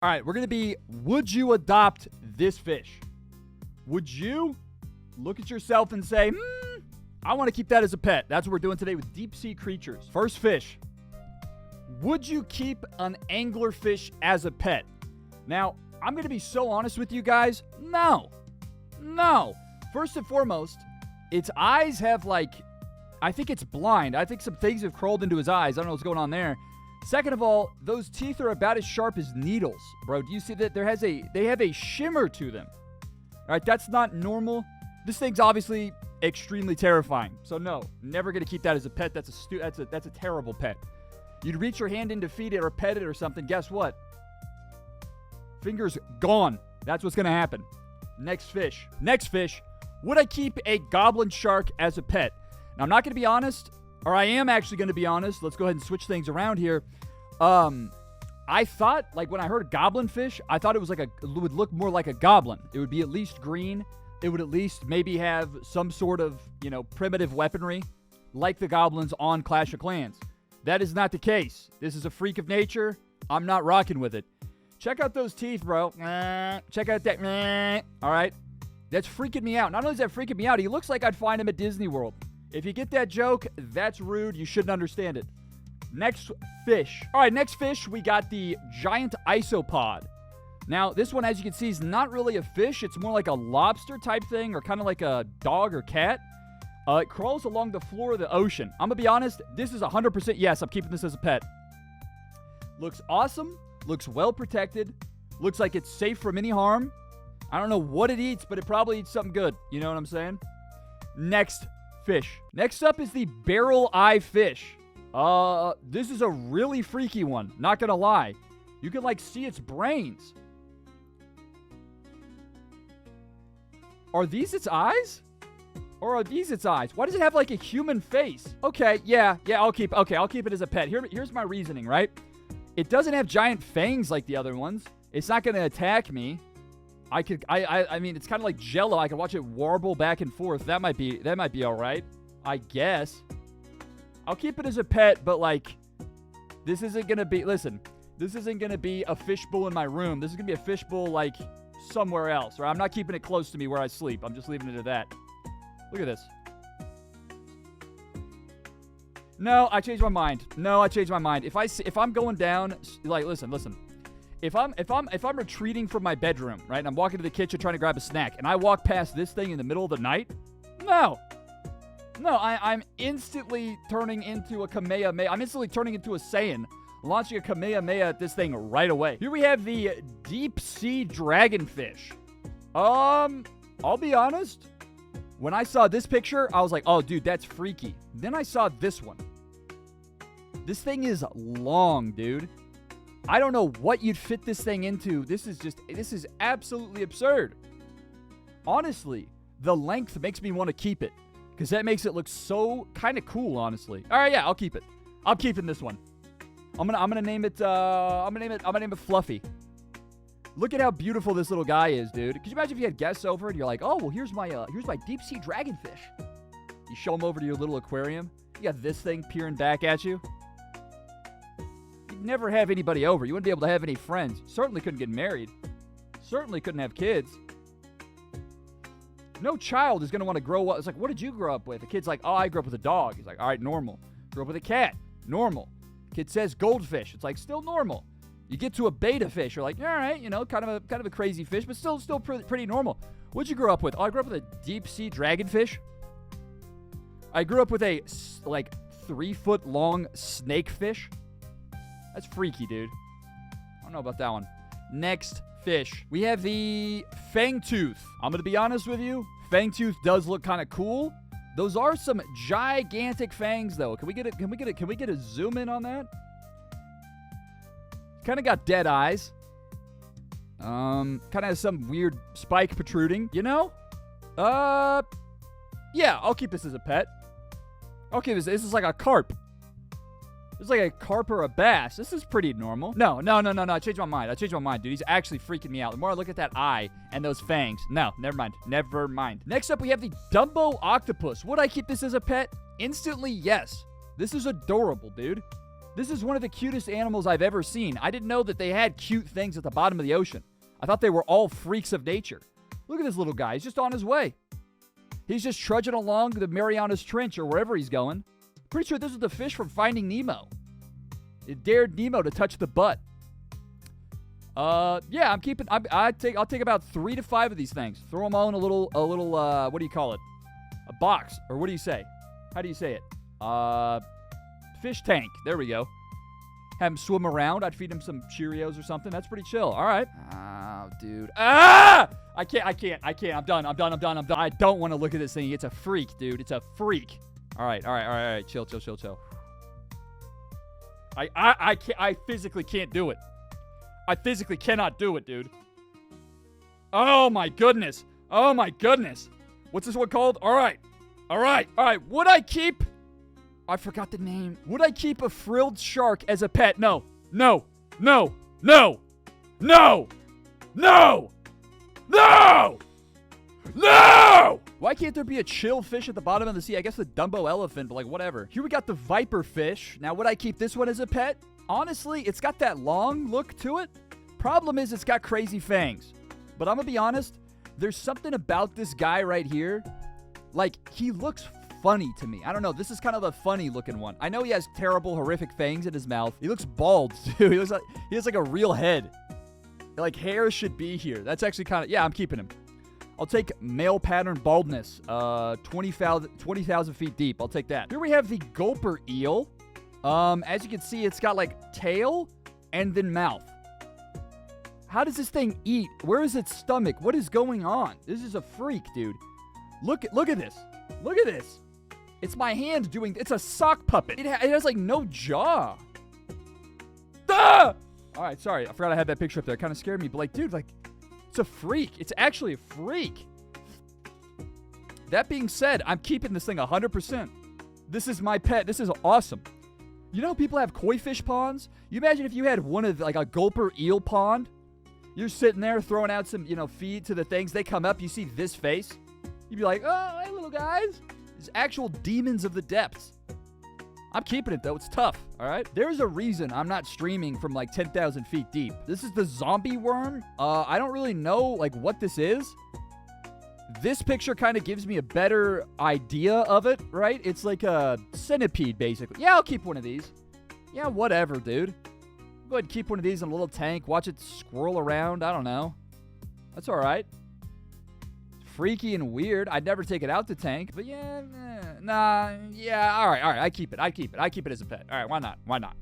All right, we're going to be, would you adopt this fish? Would you look at yourself and say, I want to keep that as a pet? That's what we're doing today with deep sea creatures. First fish. Would you keep an anglerfish as a pet? Now, I'm going to be so honest with you guys. No. First and foremost, its eyes have I think it's blind. I think some things have crawled into his eyes. I don't know what's going on there. Second of all, those teeth are about as sharp as needles. Bro, do you see that? They have a shimmer to them. All right, that's not normal. This thing's obviously extremely terrifying. So no, never going to keep that as a pet. That's a terrible pet. You'd reach your hand in to feed it or pet it or something. Guess what? Fingers gone. That's what's going to happen. Next fish. Would I keep a goblin shark as a pet? Now, I'm not going to be honest, or I am actually going to be honest. Let's go ahead and switch things around here. I thought, when I heard goblin fish, I thought it was it would look more like a goblin. It would be at least green. It would at least maybe have some sort of, primitive weaponry like the goblins on Clash of Clans. That is not the case. This is a freak of nature. I'm not rocking with it. Check out those teeth, bro. Check out that. All right. That's freaking me out. Not only is that freaking me out, he looks like I'd find him at Disney World. If you get that joke, that's rude. You shouldn't understand it. Next fish. All right, next fish, we got the giant isopod. Now, this one, as you can see, is not really a fish. It's more like a lobster type thing or kind of like a dog or cat. It crawls along the floor of the ocean. I'm going to be honest, this is 100% yes, I'm keeping this as a pet. Looks awesome. Looks well protected. Looks like it's safe from any harm. I don't know what it eats, but it probably eats something good. You know what I'm saying? Next fish. Next up is the barrel eye fish. This is a really freaky one. Not gonna lie. You can see its brains. Are these its eyes? Or are these its eyes? Why does it have a human face? Okay, yeah, I'll keep it as a pet. Here's my reasoning, right? It doesn't have giant fangs like the other ones. It's not gonna attack me. I mean, it's kind of like Jello. I can watch it warble back and forth. That might be all right, I guess. I'll keep it as a pet, but this isn't gonna be. Listen, this isn't gonna be a fishbowl in my room. This is gonna be a fishbowl somewhere else. Or I'm not keeping it close to me where I sleep. I'm just leaving it at that. Look at this. No, I changed my mind. If I'm going down, listen. If I'm retreating from my bedroom, right, and I'm walking to the kitchen trying to grab a snack, and I walk past this thing in the middle of the night, I'm instantly turning into a Kamehameha. I'm instantly turning into a Saiyan, launching a Kamehameha at this thing right away. Here we have the deep sea dragonfish. I'll be honest. When I saw this picture, I was like, oh, dude, that's freaky. Then I saw this one. This thing is long, dude. I don't know what you'd fit this thing into. This is absolutely absurd. Honestly, the length makes me want to keep it because that makes it look so kind of cool, honestly. All right, yeah, I'll keep it. I'm keeping this one. I'm gonna name it Fluffy. Look at how beautiful this little guy is, dude. Could you imagine if you had guests over and you're like, oh, well, here's my deep sea dragonfish. You show them over to your little aquarium. You got this thing peering back at you. You'd never have anybody over. You wouldn't be able to have any friends. Certainly couldn't get married. Certainly couldn't have kids. No child is going to want to grow up. It's like, what did you grow up with? The kid's like, oh, I grew up with a dog. He's like, all right, normal. Grew up with a cat. Normal. Kid says goldfish. It's like, still normal. You get to a beta fish. You're like, all right, kind of a crazy fish, but still pretty normal. What'd you grow up with? Oh, I grew up with a deep sea dragonfish. I grew up with a 3-foot long snake fish. That's freaky, dude. I don't know about that one. Next fish. We have the fangtooth. I'm going to be honest with you. Fangtooth does look kind of cool. Those are some gigantic fangs, though. Can we get a zoom in on that? Kind of got dead eyes. Kind of has some weird spike protruding. Yeah, I'll keep this as a pet. Okay, this is like a carp. This is like a carp or a bass. This is pretty normal. No. I changed my mind, dude. He's actually freaking me out. The more I look at that eye and those fangs. No, never mind. Next up, we have the Dumbo octopus. Would I keep this as a pet? Instantly, yes. This is adorable, dude. This is one of the cutest animals I've ever seen. I didn't know that they had cute things at the bottom of the ocean. I thought they were all freaks of nature. Look at this little guy. He's just on his way. He's just trudging along the Marianas Trench or wherever he's going. Pretty sure this is the fish from Finding Nemo. It dared Nemo to touch the butt. Yeah, I'll take about 3 to 5 of these things. Throw them all in a little, what do you call it? A box, or what do you say? How do you say it? Fish tank. There we go. Have him swim around. I'd feed him some Cheerios or something. That's pretty chill. All right. Oh, dude. Ah! I can't. I'm done. I don't want to look at this thing. It's a freak, dude. It's a freak. All right. Chill. I physically can't do it. I physically cannot do it, dude. Oh, my goodness. What's this one called? All right. Would I keep... I forgot the name. Would I keep a frilled shark as a pet? No. Why can't there be a chill fish at the bottom of the sea? I guess the Dumbo elephant, but like whatever. Here we got the viper fish. Now, would I keep this one as a pet? Honestly, it's got that long look to it. Problem is, it's got crazy fangs. But I'm gonna be honest, there's something about this guy right here. Like, he looks funny to me. I don't know. This is kind of a funny looking one. I know he has terrible, horrific fangs in his mouth. He looks bald, too. He has like a real head. Like, hair should be here. That's actually kind of... Yeah, I'm keeping him. I'll take male pattern baldness. 20,000 feet deep. I'll take that. Here we have the gulper eel. As you can see, it's got like tail and then mouth. How does this thing eat? Where is its stomach? What is going on? This is a freak, dude. Look at this. Look at this. It's my hand doing... It's a sock puppet. It has like no jaw. Ah! All right, sorry. I forgot I had that picture up there. It kind of scared me. But like, dude, like, it's a freak. It's actually a freak. That being said, I'm keeping this thing 100%. This is my pet. This is awesome. You know, people have koi fish ponds. You imagine if you had one of like a gulper eel pond. You're sitting there throwing out some, feed to the things. They come up. You see this face. You'd be like, oh, hey, little guys. These actual demons of the depths. I'm keeping it, though. It's tough, all right? There's a reason I'm not streaming from, like, 10,000 feet deep. This is the zombie worm. I don't really know, like, what this is. This picture kind of gives me a better idea of it, right? It's like a centipede, basically. Yeah, I'll keep one of these. Yeah, whatever, dude. Go ahead and keep one of these in a little tank. Watch it swirl around. I don't know. That's all right. Freaky and weird. I'd never take it out the tank, but yeah, all right. I keep it. I keep it as a pet. All right, why not?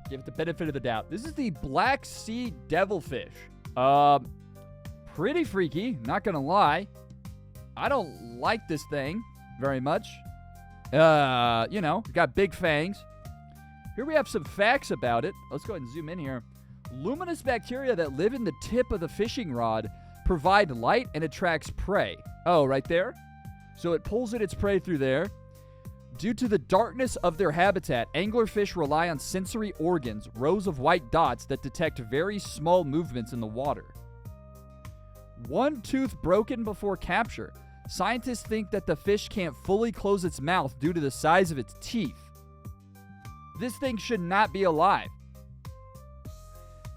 Give it the benefit of the doubt. This is the Black Sea Devilfish. Pretty freaky, not gonna lie. I don't like this thing very much. Got big fangs. Here we have some facts about it. Let's go ahead and zoom in here. Luminous bacteria that live in the tip of the fishing rod provide light and attracts prey. Oh, right there? So it pulls in its prey through there. Due to the darkness of their habitat, anglerfish rely on sensory organs, rows of white dots that detect very small movements in the water. One tooth broken before capture. Scientists think that the fish can't fully close its mouth due to the size of its teeth. This thing should not be alive.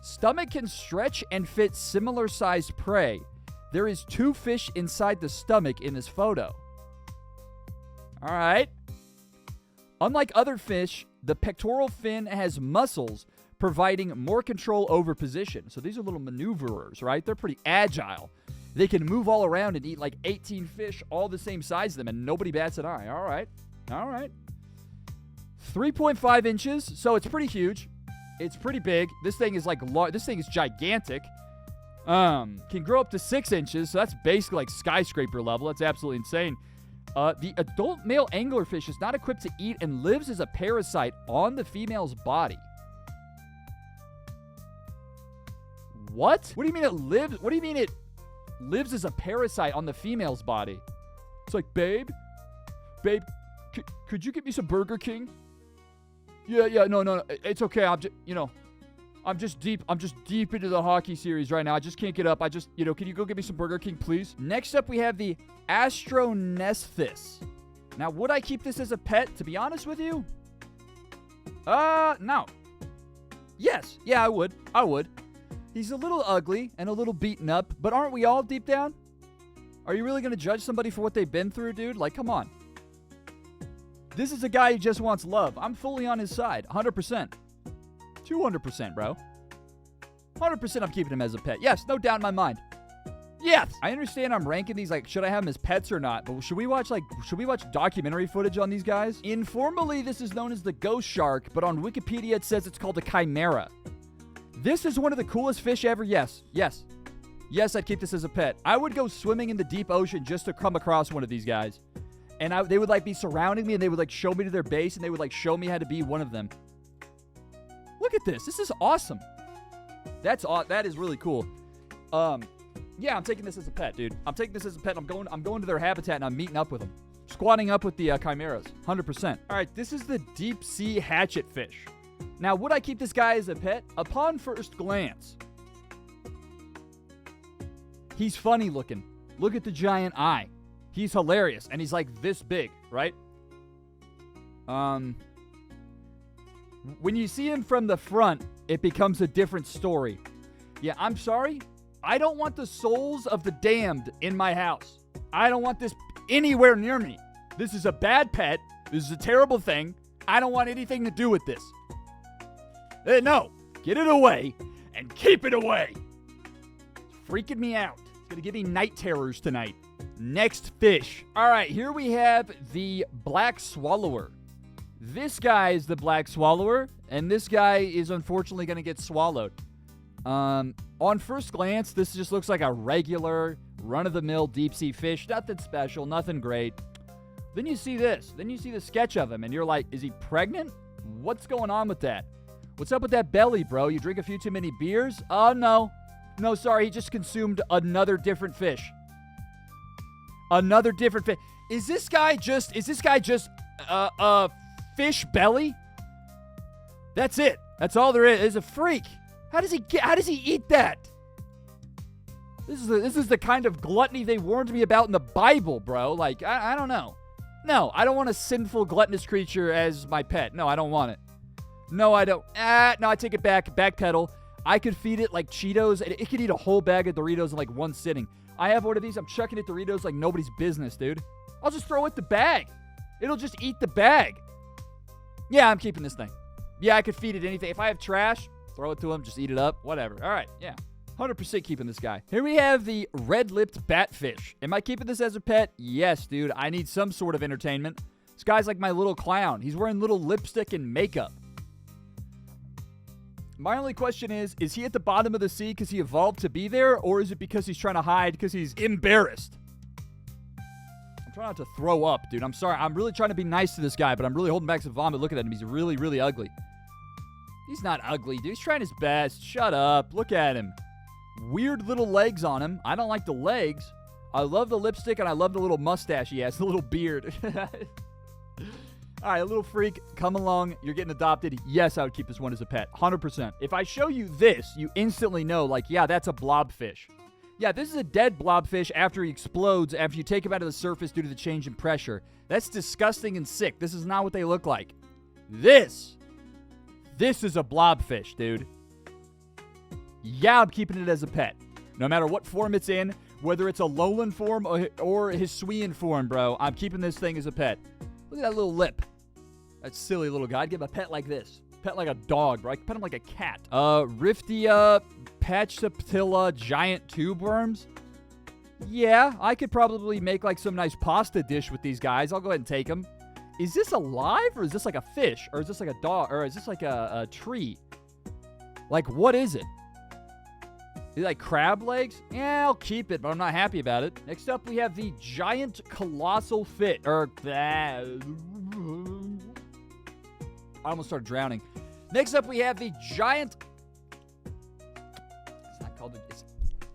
Stomach can stretch and fit similar-sized prey. There is 2 fish inside the stomach in this photo. All right. Unlike other fish, the pectoral fin has muscles, providing more control over position. So these are little maneuverers, right? They're pretty agile. They can move all around and eat like 18 fish all the same size as them, and nobody bats an eye. All right. 3.5 inches, so it's pretty huge. It's pretty big. This thing is like this thing is gigantic. Can grow up to 6 inches, so that's basically like skyscraper level. That's absolutely insane. The adult male anglerfish is not equipped to eat and lives as a parasite on the female's body. What? What do you mean it lives? What do you mean it lives as a parasite on the female's body? It's like, babe, could you get me some Burger King? Yeah, no, it's okay. I'm just deep into the hockey series right now. I just can't get up. Can you go get me some Burger King, please? Next up, we have the Astronesthus. Now, would I keep this as a pet? To be honest with you, No. Yes. Yeah, I would. I would. He's a little ugly and a little beaten up, but aren't we all deep down? Are you really going to judge somebody for what they've been through, dude? Like, come on. This is a guy who just wants love. I'm fully on his side. 100%. 200%, bro. 100% I'm keeping him as a pet. Yes, no doubt in my mind. Yes! I understand I'm ranking these, like, should I have them as pets or not? But should we watch documentary footage on these guys? Informally, this is known as the ghost shark, but on Wikipedia it says it's called a chimera. This is one of the coolest fish ever. Yes. Yes. Yes, I'd keep this as a pet. I would go swimming in the deep ocean just to come across one of these guys. And they would, like, be surrounding me, and they would, like, show me to their base, and they would, like, show me how to be one of them. Look at this. This is awesome. That is really cool. Yeah, I'm taking this as a pet, dude. I'm taking this as a pet. I'm going to their habitat, and I'm meeting up with them. Squatting up with the chimeras. 100%. All right, this is the deep sea hatchet fish. Now, would I keep this guy as a pet? Upon first glance, he's funny looking. Look at the giant eye. He's hilarious, and he's like this big, right? When you see him from the front, it becomes a different story. Yeah, I'm sorry. I don't want the souls of the damned in my house. I don't want this anywhere near me. This is a bad pet. This is a terrible thing. I don't want anything to do with this. No, get it away and keep it away. It's freaking me out. It's going to give me night terrors tonight. Next fish. All right, here we have the black swallower. This guy is the black swallower, and this guy is unfortunately going to get swallowed. On first glance, this just looks like a regular, run-of-the-mill deep-sea fish. Nothing special, nothing great. Then you see this. Then you see the sketch of him, and you're like, is he pregnant? What's going on with that? What's up with that belly, bro? You drink a few too many beers? Oh, no. No, sorry, he just consumed another different fish. Another different fish. Is this guy just fish belly? That's it. That's all there is. It's a freak. How does he eat that? This is the kind of gluttony they warned me about in the Bible, bro. Like, I don't know. No, I don't want a sinful, gluttonous creature as my pet. No, I don't want it. No, I don't. No, I take it back. Backpedal. I could feed it like Cheetos, and it could eat a whole bag of Doritos in like one sitting. I have one of these. I'm chucking it Doritos like nobody's business, dude. I'll just throw it the bag. It'll just eat the bag. Yeah, I'm keeping this thing. Yeah, I could feed it anything. If I have trash, throw it to him. Just eat it up. Whatever. All right. Yeah. 100% keeping this guy. Here we have the red-lipped batfish. Am I keeping this as a pet? Yes, dude. I need some sort of entertainment. This guy's like my little clown. He's wearing little lipstick and makeup. My only question is he at the bottom of the sea because he evolved to be there, or is it because he's trying to hide because he's embarrassed? I'm trying not to throw up, dude. I'm sorry. I'm really trying to be nice to this guy, but I'm really holding back some vomit looking at him. He's really, really ugly. He's not ugly, dude. He's trying his best. Shut up. Look at him. Weird little legs on him. I don't like the legs. I love the lipstick, and I love the little mustache he has, the little beard. All right, little freak, come along. You're getting adopted. Yes, I would keep this one as a pet. 100%. If I show you this, you instantly know, like, yeah, that's a blobfish. Yeah, this is a dead blobfish after he explodes, after you take him out of the surface due to the change in pressure. That's disgusting and sick. This is not what they look like. This is a blobfish, dude. Yeah, I'm keeping it as a pet. No matter what form it's in, whether it's a lowland form or Hisuian form, bro, I'm keeping this thing as a pet. Look at that little lip. That silly little guy. I'd give him a pet like this. Pet like a dog, bro. I could pet him like a cat. Riftia, Pachaptilla, giant tube worms. Yeah, I could probably make like some nice pasta dish with these guys. I'll go ahead and take them. Is this alive, or is this like a fish? Or is this like a dog? Or is this like a tree? Like, what is it? Is it like crab legs? Yeah, I'll keep it, but I'm not happy about it. Next up, we have the giant colossal fish. I almost started drowning. Next up, we have the giant...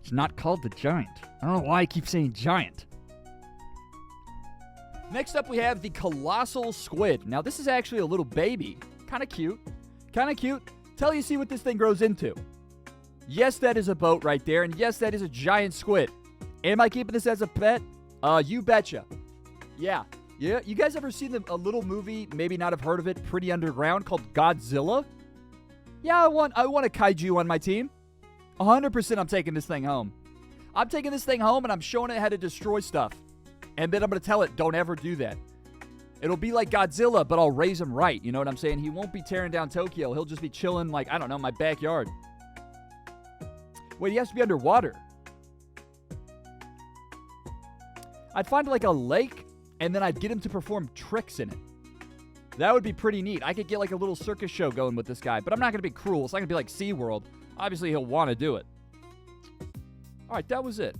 It's not called the giant. I don't know why I keep saying giant. Next up, we have the colossal squid. Now, this is actually a little baby. Kind of cute. Kind of cute. Till you see what this thing grows into. Yes, that is a boat right there. And yes, that is a giant squid. Am I keeping this as a pet? You betcha. Yeah. Yeah, you guys ever seen a little movie, maybe not have heard of it, pretty underground, called Godzilla? Yeah, I want a kaiju on my team. 100% I'm taking this thing home. I'm taking this thing home and I'm showing it how to destroy stuff. And then I'm going to tell it, don't ever do that. It'll be like Godzilla, but I'll raise him right. You know what I'm saying? He won't be tearing down Tokyo. He'll just be chilling, like, I don't know, my backyard. Wait, he has to be underwater. I'd find like a lake, and then I'd get him to perform tricks in it. That would be pretty neat. I could get like a little circus show going with this guy, but I'm not going to be cruel. It's not going to be like SeaWorld. Obviously, he'll want to do it. All right, that was it.